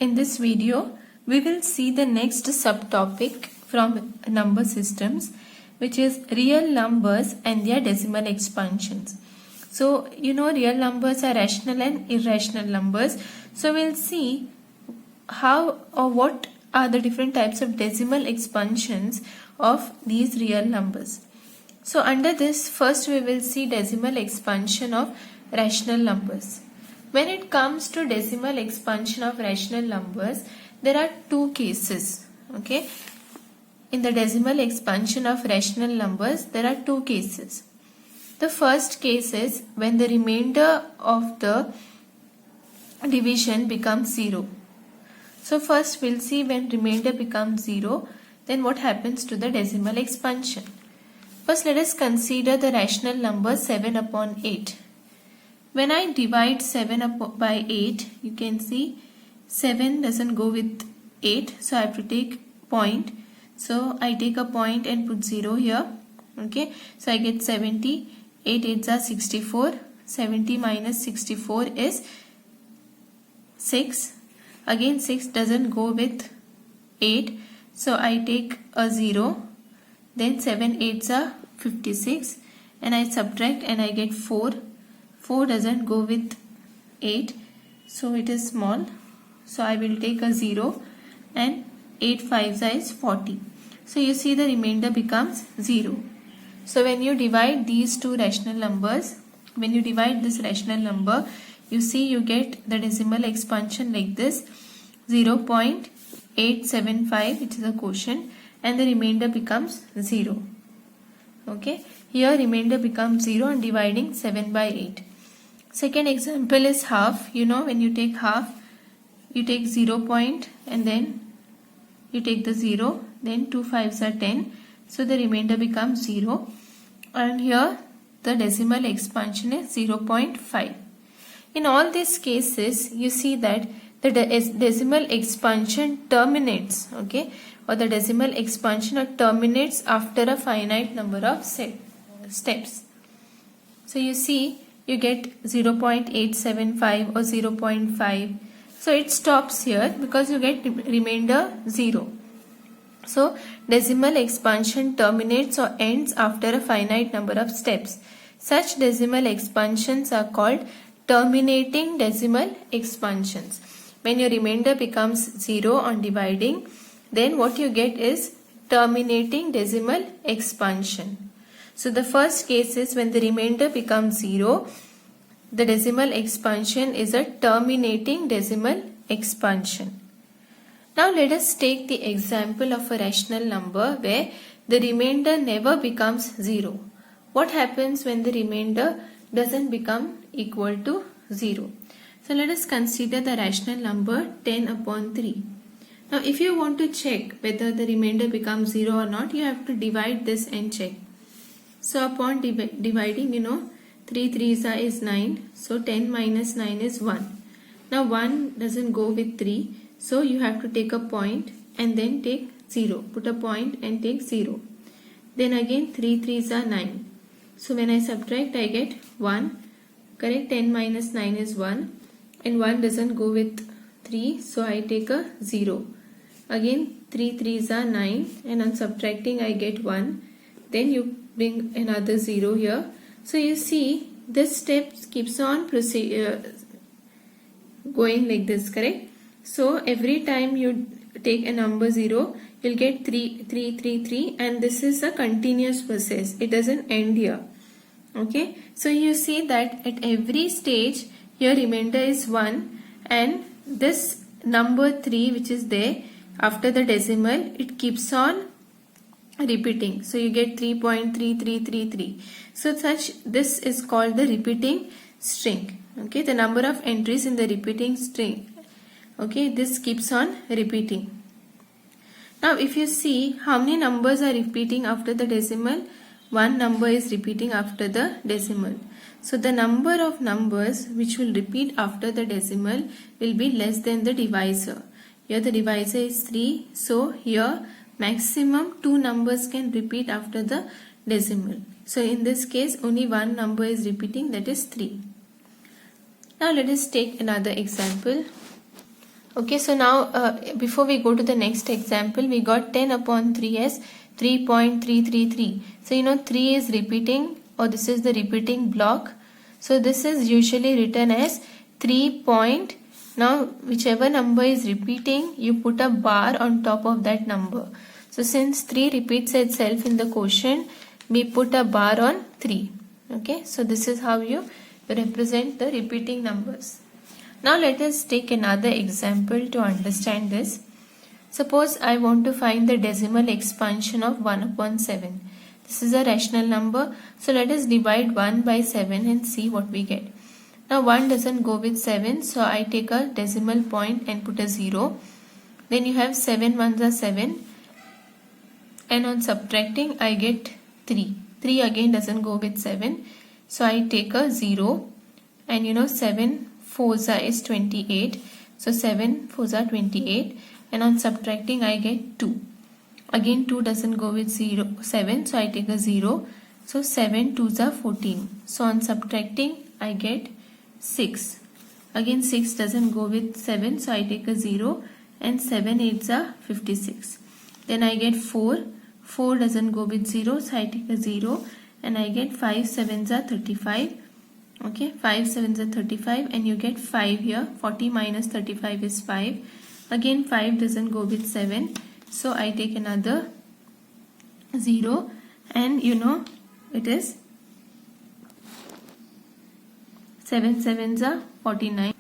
In this video, we will see the next subtopic from number systems, which is real numbers and their decimal expansions. So, real numbers are rational and irrational numbers. So, we'll see how or what are the different types of decimal expansions of these real numbers. So, under this, first we will see decimal expansion of rational numbers. When it comes to decimal expansion of rational numbers, there are two cases. Okay. In the decimal expansion of rational numbers, there are two cases. The first case is when the remainder of the division becomes 0. So first we'll see when remainder becomes 0, then what happens to the decimal expansion. First let us consider the rational number 7 upon 8. When I divide 7 by 8, you can see 7 doesn't go with 8, so I have to take point. So I take a point and put 0 here. Okay, so I get 70, 8 8s are 64, 70 minus 64 is 6. Again 6 doesn't go with 8, so I take a 0. Then 7 8s are 56 and I subtract and I get 4. 4 doesn't go with 8, so it is small. So I will take a 0 and 8 5s is 40. So you see the remainder becomes 0. So when you divide these two rational numbers, when you divide this rational number, you see you get the decimal expansion like this, 0.875, which is a quotient, and the remainder becomes 0. Okay, here remainder becomes 0 and dividing 7 by 8. Second example is half. When you take half, you take 0 point and then you take the 0, then 2 5s are 10, so the remainder becomes 0, and here the decimal expansion is 0.5. In all these cases, you see that the decimal expansion terminates, okay, or the decimal expansion terminates after a finite number of steps. So you see you get 0.875 or 0.5. So it stops here because you get remainder 0. So decimal expansion terminates or ends after a finite number of steps. Such decimal expansions are called terminating decimal expansions. When your remainder becomes 0 on dividing, then what you get is terminating decimal expansion. So the first case is when the remainder becomes 0, the decimal expansion is a terminating decimal expansion. Now let us take the example of a rational number where the remainder never becomes 0. What happens when the remainder doesn't become equal to 0? So let us consider the rational number 10 upon 3. Now if you want to check whether the remainder becomes 0 or not, you have to divide this and check. So upon dividing, 3 3s is 9. So 10 minus 9 is 1. Now 1 doesn't go with 3. So you have to take a point and then take 0. Put a point and take 0. Then again 3 3s are 9. So when I subtract, I get 1. Correct? 10 minus 9 is 1. And 1 doesn't go with 3. So I take a 0. Again 3 3s are 9. And on subtracting, I get 1. Then you bring another 0 here. So you see this step keeps on going like this, correct? So every time you take a number 0, you'll get 3 3 3 3, and this is a continuous process. It doesn't end here. Okay, so you see that at every stage your remainder is 1, and this number 3 which is there after the decimal, it keeps on repeating. So you get 3.3333. So this is called the repeating string. Okay, the number of entries in the repeating string. Okay, this keeps on repeating. Now if you see how many numbers are repeating after the decimal, one number is repeating after the decimal. So the number of numbers which will repeat after the decimal will be less than the divisor. Here the divisor is 3. So here maximum 2 numbers can repeat after the decimal. So in this case only one number is repeating, that is 3. Now let us take another example. Okay, so now before we go to the next example, we got 10 upon 3 as 3.333. So you know 3 is repeating, or this is the repeating block. So this is usually written as 3 point. Now whichever number is repeating, you put a bar on top of that number. So since 3 repeats itself in the quotient, we put a bar on 3. Okay, so this is how you represent the repeating numbers. Now let us take another example to understand this. Suppose I want to find the decimal expansion of 1 upon 7. This is a rational number. So let us divide 1 by 7 and see what we get. Now 1 doesn't go with 7, so I take a decimal point and put a 0. Then you have 7 ones are 7. And on subtracting I get 3. 3 again doesn't go with 7. So I take a 0. And you know 7 fours is 28. So 7 fours are 28. And on subtracting I get 2. Again 2 doesn't go with 7. So I take a 0. So 7 twos are 14. So on subtracting I get 6. Again 6 doesn't go with 7. So I take a 0. And 7 eights are 56. Then I get 4. 4 doesn't go with 0. So I take a 0. And I get 5 sevens are 35. Okay, 5 sevens are 35, and you get 5 here. 40 minus 35 is 5. Again 5 doesn't go with 7. So I take another 0, and you know it is 7 sevens are 49.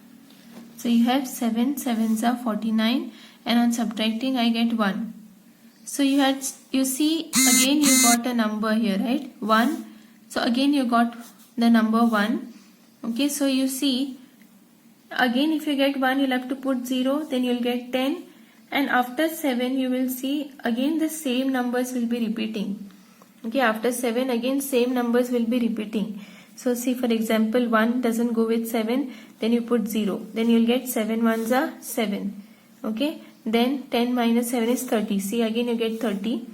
So you have 7 sevens are 49, and on subtracting I get 1. So you see again you got a number here, right? 1. So again you got the number 1. Okay, so you see again if you get 1 you'll have to put 0, then you'll get 10, and after 7 you will see again the same numbers will be repeating. Okay, after 7 again same numbers will be repeating. So see, for example, 1 doesn't go with 7, then you put 0, then you'll get 7 ones are 7. Okay, then 10 minus 7 is 30. See, again you get 30.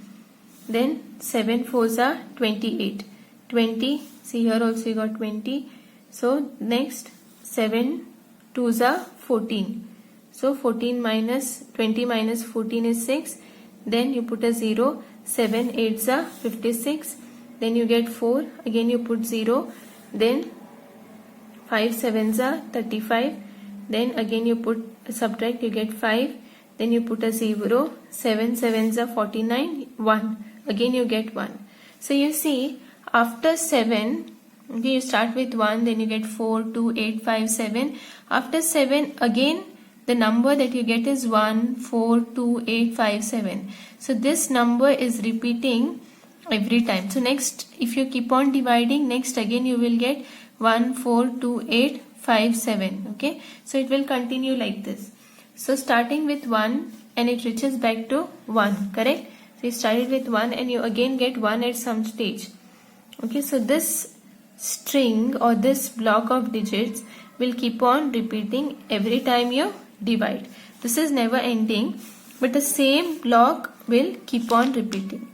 Then 7 fours are 28. 20. See, here also you got 20. So next 7 twos are 14. So 14 minus 20 minus 14 is 6. Then you put a 0. 7 eights are 56. Then you get 4. Again you put 0. Then 5 sevens are 35. Then again you put subtract, you get 5. Then you put a 0. 7 sevens are 49. 1. Again you get 1. So you see after 7, okay, you start with 1, then you get 4, 2, 8, 5, 7. After 7 again the number that you get is 1, 4, 2, 8, 5, 7. So this number is repeating every time. So next if you keep on dividing, next again you will get 1, 4, 2, 8, 5, 7. Okay, so it will continue like this. So starting with 1 and it reaches back to 1, correct? So you started with 1 and you again get 1 at some stage. Okay, so this string or this block of digits will keep on repeating every time you divide. This is never ending, but the same block will keep on repeating.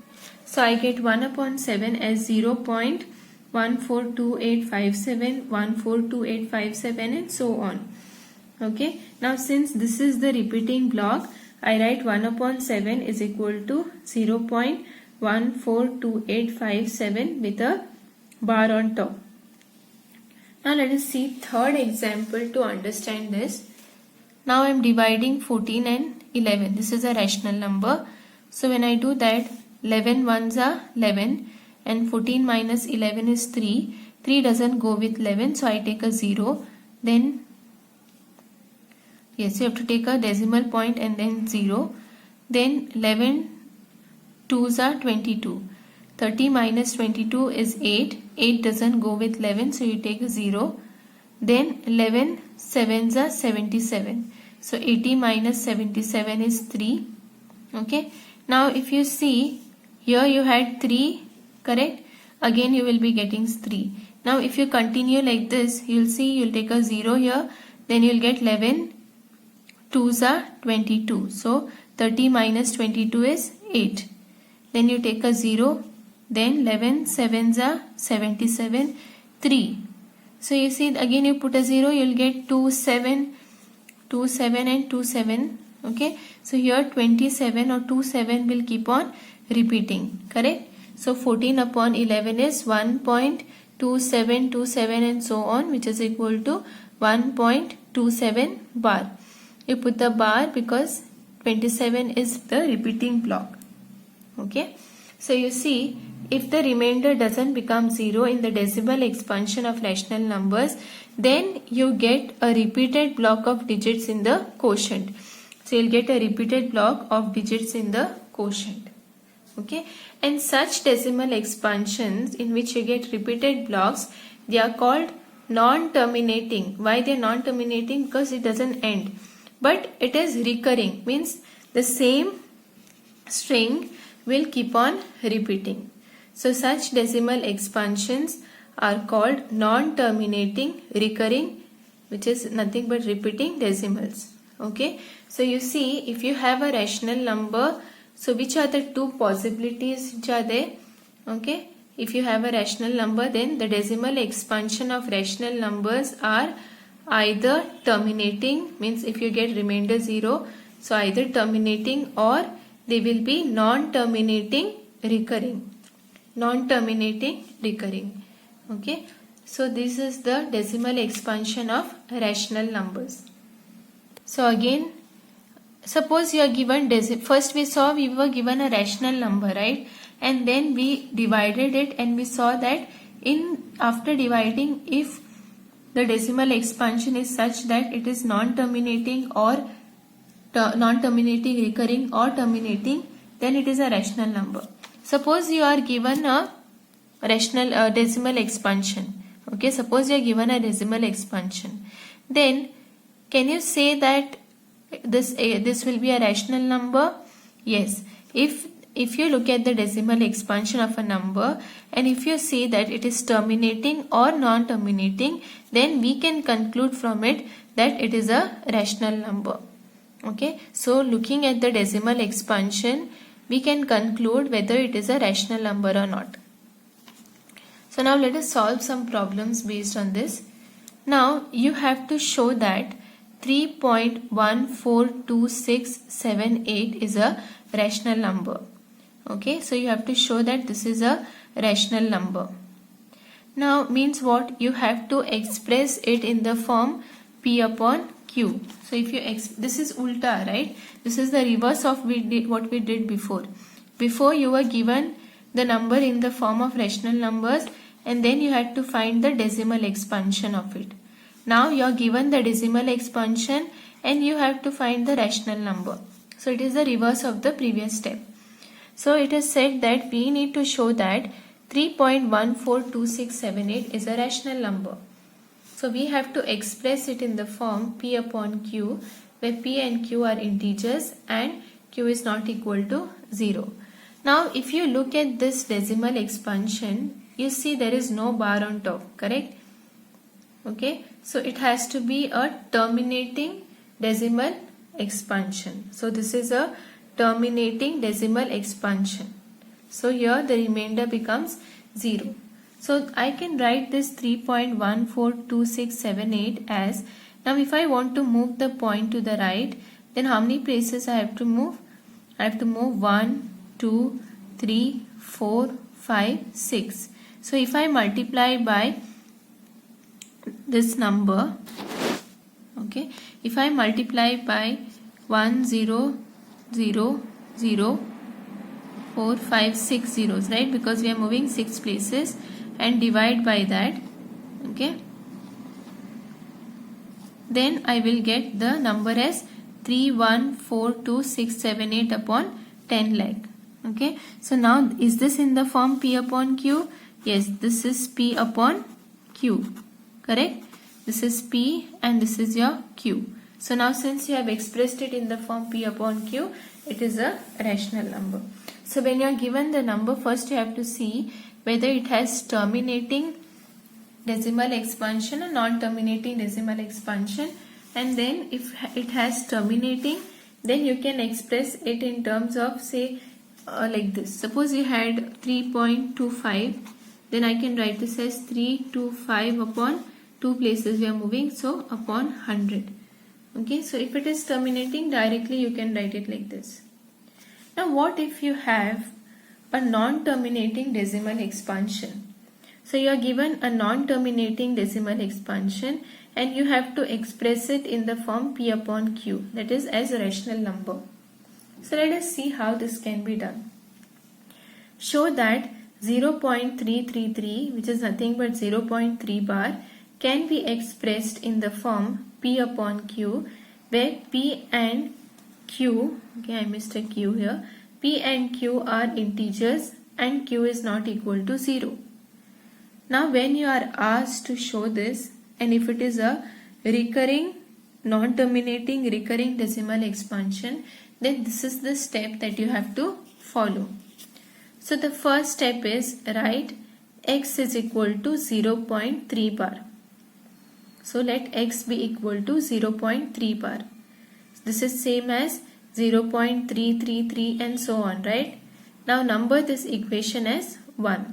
So I get 1 upon 7 as 0.142857, 142857, and so on. Okay, now since this is the repeating block, I write 1 upon 7 is equal to 0.142857 with a bar on top. Now let us see third example to understand this. Now I am dividing 14 and 11. This is a rational number. So when I do that, 11 ones are 11 and 14 minus 11 is 3. 3 doesn't go with 11, so I take a 0. Then yes, you have to take a decimal point and then 0. Then 11 twos are 22. 30 minus 22 is 8. 8 doesn't go with 11, so you take a 0. Then 11 sevens are 77. So 80 minus 77 is 3. Okay. Now if you see, here you had 3, correct? Again you will be getting 3. Now if you continue like this, you'll see you'll take a 0 here. Then you'll get 11 twos are 22. So 30 minus 22 is 8. Then you take a 0. Then 11 sevens are 77, 3. So you see again you put a 0, you'll get 2, 7, 27 and 27. Okay, so here 27 or 27 will keep on repeating, correct? So 14 upon 11 is 1.2727 and so on, which is equal to 1.27 bar. You put the bar because 27 is the repeating block. Okay, so you see, if the remainder doesn't become 0 in the decimal expansion of rational numbers, then you get a repeated block of digits in the quotient. So you'll get a repeated block of digits in the quotient. Okay, and such decimal expansions in which you get repeated blocks, they are called non-terminating. Why they are non-terminating? Because it doesn't end, but it is recurring, means the same string will keep on repeating. So such decimal expansions are called non-terminating recurring, which is nothing but repeating decimals. Okay, so you see, if you have a rational number, so which are the two possibilities which are there? Okay, if you have a rational number, then the decimal expansion of rational numbers are either terminating, means if you get remainder 0, so either terminating, or they will be non-terminating recurring. Non-terminating recurring. Okay, so this is the decimal expansion of rational numbers. So again, suppose you are given first we saw we were given a rational number, right? And then we divided it and we saw that after dividing, if the decimal expansion is such that it is non-terminating or non-terminating recurring or terminating, then it is a rational number. Suppose you are given a rational decimal expansion. Okay, suppose you are given a decimal expansion, then can you say that this will be a rational number? Yes. If you look at the decimal expansion of a number and if you see that it is terminating or non-terminating, then we can conclude from it that it is a rational number. Okay, so looking at the decimal expansion, we can conclude whether it is a rational number or not. So now let us solve some problems based on this. Now you have to show that 3.142678 is a rational number. Okay, so you have to show that this is a rational number. Now means what? You have to express it in the form P upon Q. So if you this is ulta, right? This is the reverse of what we did before. Before you were given the number in the form of rational numbers and then you had to find the decimal expansion of it. Now you are given the decimal expansion and you have to find the rational number. So it is the reverse of the previous step. So it is said that we need to show that 3.142678 is a rational number. So we have to express it in the form P upon Q, where P and Q are integers and Q is not equal to 0. Now if you look at this decimal expansion, you see there is no bar on top, correct? Okay, so it has to be a terminating decimal expansion. So this is a terminating decimal expansion. So here the remainder becomes 0. So I can write this 3.142678 as, now if I want to move the point to the right, then how many places I have to move? I have to move 1, 2, 3, 4, 5, 6. So if I multiply by this number, okay, if I multiply by 1, 0, 0, 0, 4, 5, 6 zeros, right? Because we are moving 6 places, and divide by that, okay, then I will get the number as 3142678 upon 10 lakh. Okay, so now is this in the form P upon Q? Yes, this is P upon Q, correct? This is P and this is your Q. So now since you have expressed it in the form P upon Q, it is a rational number. So when you are given the number, first you have to see whether it has terminating decimal expansion or non-terminating decimal expansion, and then if it has terminating, then you can express it in terms of, say, like this. Suppose you had 3.25, then I can write this as 325 upon 2 places we are moving, so upon 100. Okay, so if it is terminating, directly you can write it like this. Now what if you have a non-terminating decimal expansion? So you are given a non-terminating decimal expansion and you have to express it in the form p upon q, that is as a rational number. So let us see how this can be done. Show that 0.333, which is nothing but 0.3 bar, can be expressed in the form p upon q, where p and q, okay, I missed a q here, p and q are integers and q is not equal to 0. Now when you are asked to show this, and if it is a recurring, non-terminating recurring decimal expansion, then this is the step that you have to follow. So the first step is write x is equal to 0.3 bar. So let x be equal to 0.3 bar. This is same as 0.333 and so on, right? Now number this equation as 1.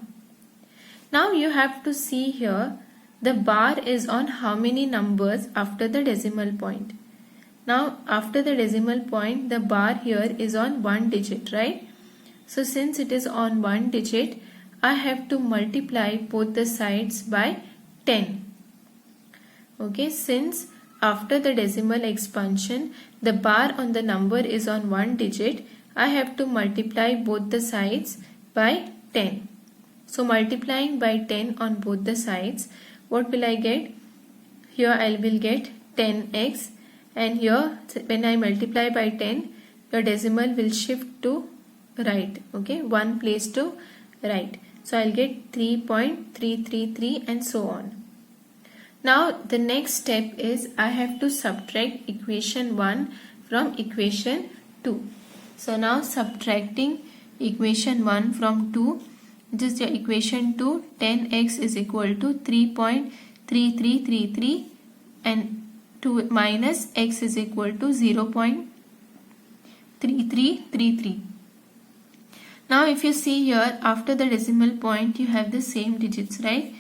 Now you have to see here the bar is on how many numbers after the decimal point. Now after the decimal point the bar here is on 1 digit, right? So since it is on 1 digit, I have to multiply both the sides by 10. Okay, since after the decimal expansion the bar on the number is on 1 digit, I have to multiply both the sides by 10. So multiplying by 10 on both the sides, what will I get? Here I will get 10x, and here when I multiply by 10, your decimal will shift to right, okay, one place to right. So I'll get 3.333 and so on. Now the next step is I have to subtract equation 1 from equation 2. So now subtracting equation 1 from 2, this is your equation 2, 10x is equal to 3.3333 and 2 minus x is equal to 0.3333. Now if you see here after the decimal point you have the same digits, right?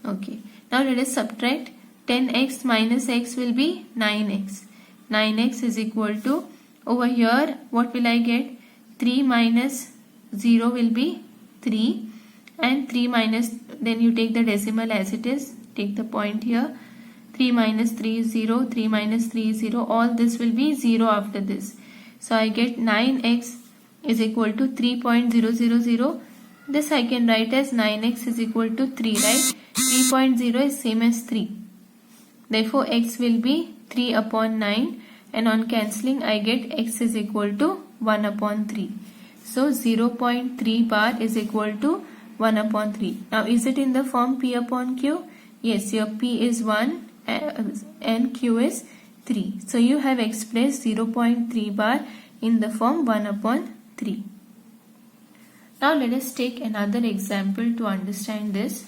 Okay. Now let us subtract 10x minus x will be 9x. 9x is equal to, over here what will I get? 3 minus 0 will be 3 and 3 minus, then you take the decimal as it is, take the point here. 3 minus 3 is 0, 3 minus 3 is 0, all this will be 0 after this. So I get 9x is equal to 3.000. This I can write as 9x is equal to 3, right? 3.0 is same as 3. Therefore x will be 3 upon 9 and on cancelling I get x is equal to 1 upon 3. So 0.3 bar is equal to 1 upon 3. Now is it in the form p upon q? Yes, your p is 1 and q is 3. So you have expressed 0.3 bar in the form 1 upon 3. Now let us take another example to understand this.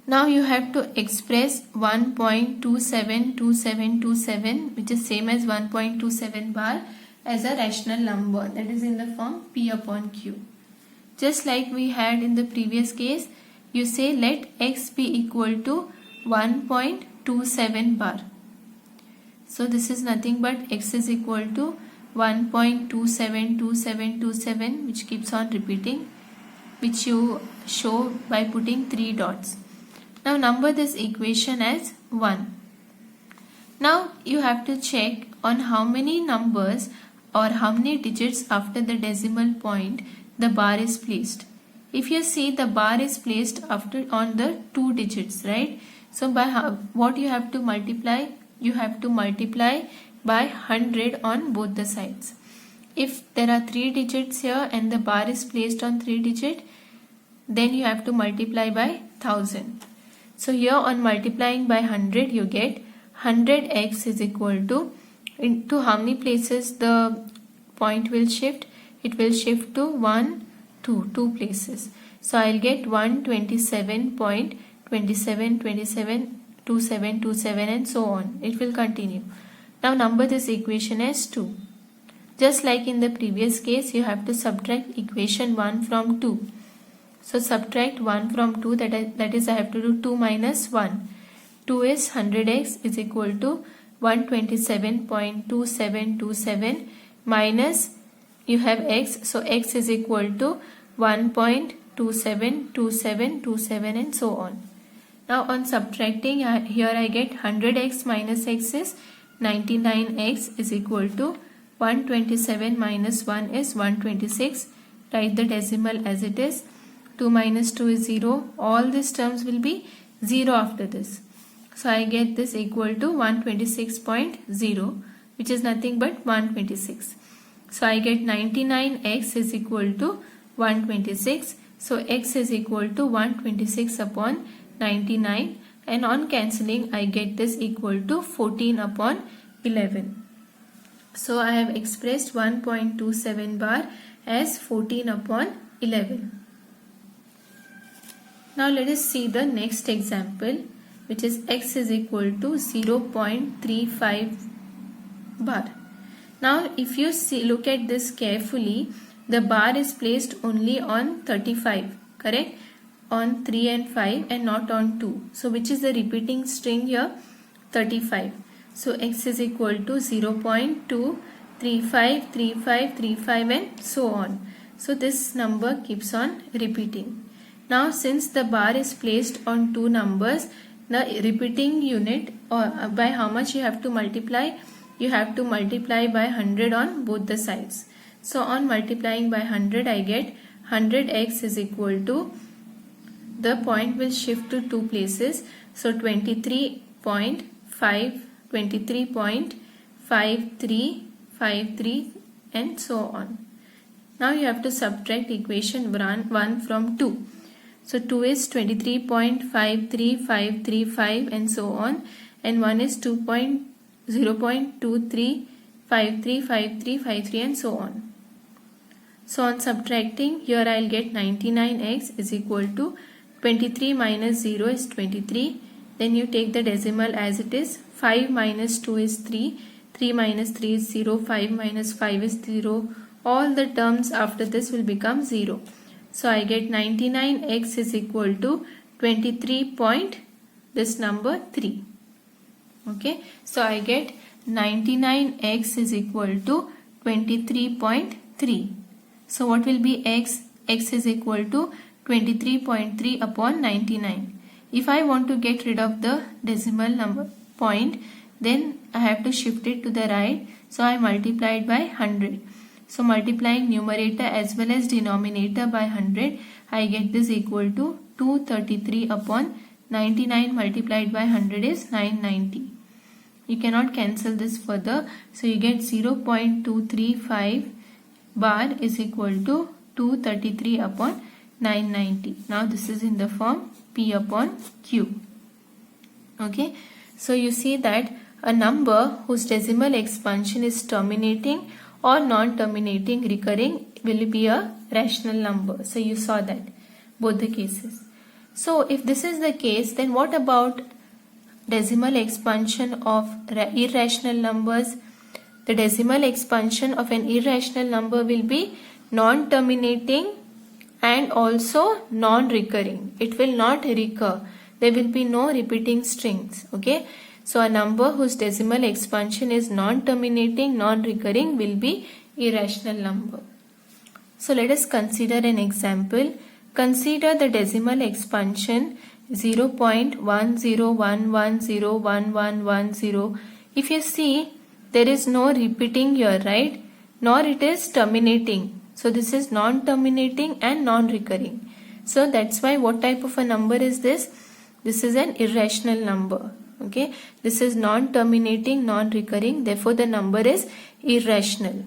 Now you have to express 1.272727, which is same as 1.27 bar, as a rational number, that is in the form p upon q. Just like we had in the previous case, you say let x be equal to 1.27 bar. So this is nothing but x is equal to 1.272727, which keeps on repeating, which you show by putting 3 dots. Now number this equation as 1. Now you have to check on how many numbers or how many digits after the decimal point the bar is placed. If you see, the bar is placed after on the 2 digits, right? So by what you have to multiply? You have to multiply by 100 on both the sides. If there are 3 digits here and the bar is placed on 3 digit, then you have to multiply by 1000. So here on multiplying by 100 you get 100x is equal to, into how many places the point will shift? It will shift to 1, 2 places. So I'll get 127.27272727 and so on. It will continue. Now number this equation as 2. Just like in the previous case, you have to subtract equation 1 from 2. So subtract 1 from 2, that is I have to do 2 minus 1. 2 is 100x is equal to 127.2727 minus you have x, so x is equal to 1.272727 and so on. Now on subtracting, here I get 100x minus x is 99x is equal to 127 minus 1 is 126. Write the decimal as it is. 2 minus 2 is 0. All these terms will be 0 after this. So I get this equal to 126.0, which is nothing but 126. So I get 99x is equal to 126. So x is equal to 126 upon 99, and on cancelling I get this equal to 14 upon 11. So I have expressed 1.27 bar as 14 upon 11. Now let us see the next example, which is x is equal to 0.35 bar. Now if you look at this carefully, the bar is placed only on 35, correct? On 3 and 5 and not on 2. So which is the repeating string here? 35. So x is equal to 0.2, 35, 35, 35 and so on. So this number keeps on repeating. Now since the bar is placed on two numbers, the repeating unit, or by how much you have to multiply? You have to multiply by 100 on both the sides. So on multiplying by 100 I get 100x is equal to, the point will shift to two places. So 23.5, 23.5353 and so on. Now you have to subtract equation 1 from 2. So 2 is 23.53535 and so on, and 1 is 0.23535353 and so on. So on subtracting, here I will get 99x is equal to 23 minus 0 is 23. Then you take the decimal as it is. 5 minus 2 is 3. 3 minus 3 is 0. 5 minus 5 is 0. All the terms after this will become 0. So I get 99x is equal to 23 point this number 3. Okay. So I get 99x is equal to 23.3. So what will be x? X is equal to 23.3 upon 99. If I want to get rid of the decimal number point, then I have to shift it to the right. So I multiplied by 100. So multiplying numerator as well as denominator by 100, I get this equal to 233 upon 99 multiplied by 100 is 990. You cannot cancel this further. So you get 0.235 bar is equal to 233 upon 990. Now this is in the form P upon Q. Okay. So you see that a number whose decimal expansion is terminating or non-terminating recurring will be a rational number. So you saw that both the cases. So if this is the case, then what about decimal expansion of irrational numbers? The decimal expansion of an irrational number will be non-terminating and also non-recurring. It will not recur. There will be no repeating strings. Okay. So a number whose decimal expansion is non-terminating, non-recurring will be irrational number. So let us consider an example. Consider the decimal expansion 0.1011011110. If you see, there is no repeating here, right? Nor it is terminating. So this is non-terminating and non-recurring. So that's why what type of a number is this? This is an irrational number. Okay, this is non-terminating, non-recurring, therefore the number is irrational.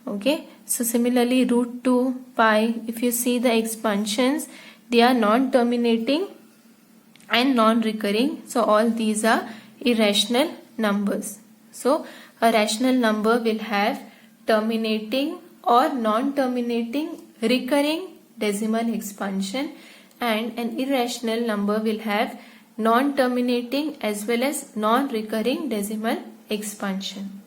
Okay, so similarly root 2 pi, if you see the expansions, they are non-terminating and non-recurring, so all these are irrational numbers. So a rational number will have terminating or non-terminating recurring decimal expansion, and an irrational number will have non-terminating as well as non-recurring decimal expansion.